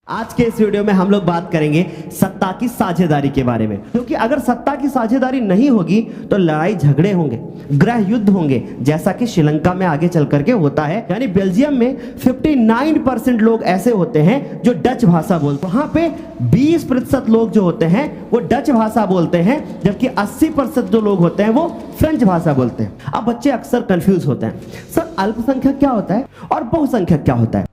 आज के इस वीडियो में हम लोग बात करेंगे सत्ता की साझेदारी के बारे में, क्योंकि अगर सत्ता की साझेदारी नहीं होगी तो लड़ाई झगड़े होंगे, गृह युद्ध होंगे, जैसा कि श्रीलंका में आगे चल करके होता है। यानी बेल्जियम में 59% लोग ऐसे होते हैं जो डच भाषा बोलते हैं, वहां पे 20% लोग जो होते हैं वो डच भाषा बोलते हैं, जबकि 80% जो लोग होते हैं वो फ्रेंच भाषा बोलते हैं। अब बच्चे अक्सर कंफ्यूज होते हैं, सर अल्पसंख्यक क्या होता है और बहुसंख्यक क्या होता है।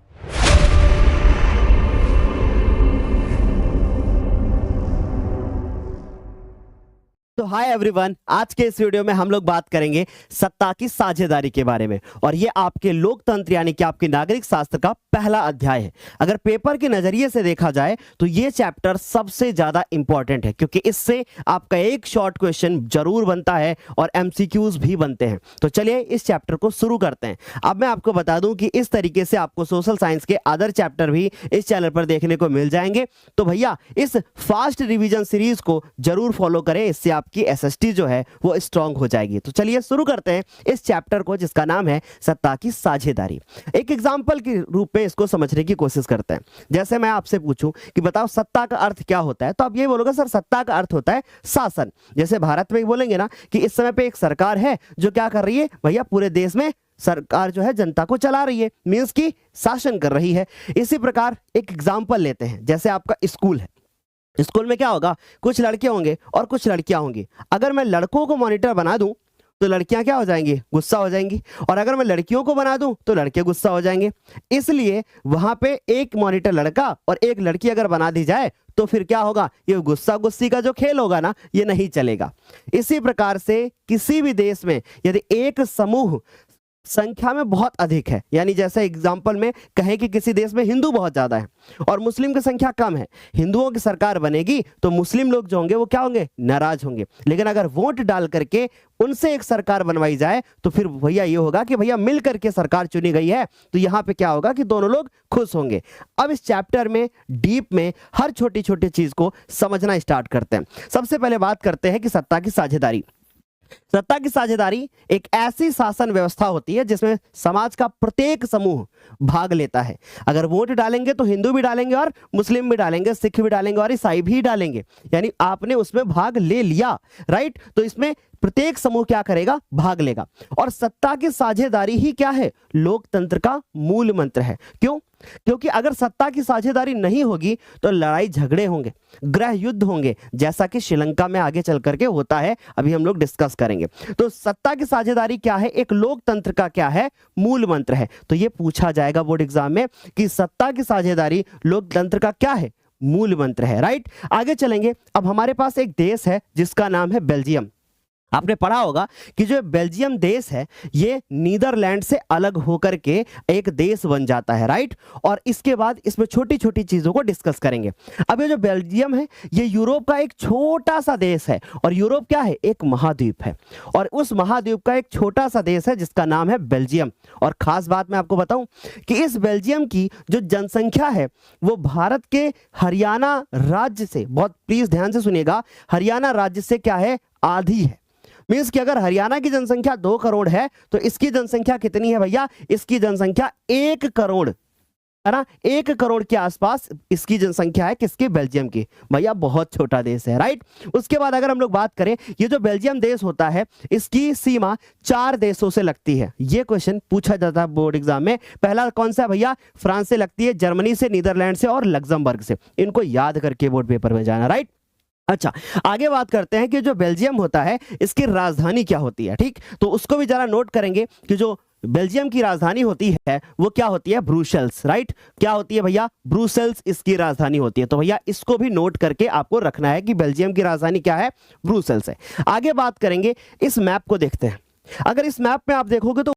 तो हाय एवरीवन, आज के इस वीडियो में हम लोग बात करेंगे सत्ता की साझेदारी के बारे में, और ये आपके लोकतंत्र यानी कि आपके नागरिक शास्त्र का पहला अध्याय है। अगर पेपर के नजरिए से देखा जाए तो ये चैप्टर सबसे ज्यादा इंपॉर्टेंट है, क्योंकि इससे आपका एक शॉर्ट क्वेश्चन जरूर बनता है और एमसीक्यूज भी बनते हैं। तो चलिए इस चैप्टर को शुरू करते हैं। अब मैं आपको बता दूं कि इस तरीके से आपको सोशल साइंस के अदर चैप्टर भी इस चैनल पर देखने को मिल जाएंगे। तो भैया इस फास्ट रिवीजन सीरीज को जरूर फॉलो करें, इससे आपकी एसएसटी जो है वो स्ट्रांग हो जाएगी। तो चलिए शुरू करते हैं इस चैप्टर को, जिसका नाम है सत्ता की साझेदारी। एक एग्जांपल के रूप में इसको समझने की कोशिश करते हैं। जैसे मैं आपसे पूछूं कि बताओ सत्ता का अर्थ क्या होता है, तो आप ये बोलोगे सर सत्ता का अर्थ होता है शासन। जैसे भारत में बोलेंगे ना कि इस समय पे एक सरकार है जो क्या कर रही है, भैया पूरे देश में सरकार जो है जनता को चला रही है, मींस की शासन कर रही है। इसी प्रकार एक एग्जांपल लेते हैं, जैसे आपका स्कूल है। स्कूल में क्या होगा, कुछ लड़के होंगे और कुछ लड़कियां होंगी। अगर मैं लड़कों को मॉनिटर बना दूं तो लड़कियां क्या हो जाएंगी, गुस्सा हो जाएंगी, और अगर मैं लड़कियों को बना दूं तो लड़के गुस्सा हो जाएंगे। इसलिए वहां पे एक मॉनिटर लड़का और एक लड़की अगर बना दी जाए तो फिर क्या होगा, ये गुस्सा गुस्सी का जो खेल होगा ना, ये नहीं चलेगा। इसी प्रकार से किसी भी देश में यदि एक समूह संख्या में बहुत अधिक है, यानी जैसे एग्जांपल में कहें कि किसी देश में हिंदू बहुत ज्यादा है और मुस्लिम की संख्या कम है, हिंदुओं की सरकार बनेगी तो मुस्लिम लोग जो होंगे वो क्या होंगे, नाराज होंगे। लेकिन अगर वोट डाल करके उनसे एक सरकार बनवाई जाए तो फिर भैया ये होगा कि भैया मिल करके सरकार चुनी गई है, तो यहां पे क्या होगा कि दोनों लोग खुश होंगे। अब इस चैप्टर में डीप में हर छोटी छोटी चीज को समझना स्टार्ट करते हैं। सबसे पहले बात करते हैं कि सत्ता की साझेदारी। सत्ता की साझेदारी एक ऐसी शासन व्यवस्था होती है जिसमें समाज का प्रत्येक समूह भाग लेता है। अगर वोट डालेंगे तो हिंदू भी डालेंगे और मुस्लिम भी डालेंगे, सिख भी डालेंगे और ईसाई भी डालेंगे, यानी आपने उसमें भाग ले लिया, राइट। तो इसमें प्रत्येक समूह क्या करेगा, भाग लेगा। और सत्ता की साझेदारी ही क्या है, लोकतंत्र का मूल मंत्र है। क्यों? क्योंकि अगर सत्ता की साझेदारी नहीं होगी तो लड़ाई झगड़े होंगे, गृह युद्ध होंगे, जैसा कि श्रीलंका में आगे चल करके होता है, अभी हम लोग डिस्कस करेंगे। तो सत्ता की साझेदारी क्या है, एक लोकतंत्र का क्या है, मूल मंत्र है। तो ये पूछा जाएगा बोर्ड एग्जाम में कि सत्ता की साझेदारी लोकतंत्र का क्या है, मूल मंत्र है, राइट। आगे चलेंगे। अब हमारे पास एक देश है जिसका नाम है बेल्जियम। आपने पढ़ा होगा कि जो बेल्जियम देश है ये नीदरलैंड से अलग होकर के एक देश बन जाता है, राइट। और इसके बाद इसमें छोटी छोटी चीजों को डिस्कस करेंगे। अब ये जो बेल्जियम है ये यूरोप का एक छोटा सा देश है, और यूरोप क्या है, एक महाद्वीप है, और उस महाद्वीप का एक छोटा सा देश है जिसका नाम है बेल्जियम। और खास बात मैं आपको बताऊं कि इस बेल्जियम की जो जनसंख्या है वो भारत के हरियाणा राज्य से, बहुत प्लीज ध्यान से सुनिएगा, हरियाणा राज्य से क्या है, आधी है। मीन्स कि अगर हरियाणा की जनसंख्या 2 करोड़ है तो इसकी जनसंख्या कितनी है भैया, इसकी जनसंख्या 1 करोड़ है ना, 1 करोड़ के आसपास इसकी जनसंख्या है, किसकी, बेल्जियम की। भैया बहुत छोटा देश है, राइट। उसके बाद अगर हम लोग बात करें, ये जो बेल्जियम देश होता है इसकी सीमा 4 देशों से लगती है। ये क्वेश्चन पूछा जाता है बोर्ड एग्जाम में। पहला कौन सा भैया, फ्रांस से लगती है, जर्मनी से, नीदरलैंड से और लग्जमबर्ग से। इनको याद करके बोर्ड पेपर में जाना, राइट। अच्छा, आगे बात करते हैं कि जो बेल्जियम होता है इसकी राजधानी क्या होती है, ठीक। तो उसको भी जरा नोट करेंगे कि जो बेल्जियम की राजधानी होती है वो क्या होती है, ब्रुसेल्स, राइट। क्या होती है भैया, ब्रुसेल्स इसकी राजधानी होती है। तो भैया इसको भी नोट करके आपको रखना है कि बेल्जियम की राजधानी क्या है, ब्रुसेल्स है। आगे बात करेंगे, इस मैप को देखते हैं। अगर इस मैप में आप देखोगे तो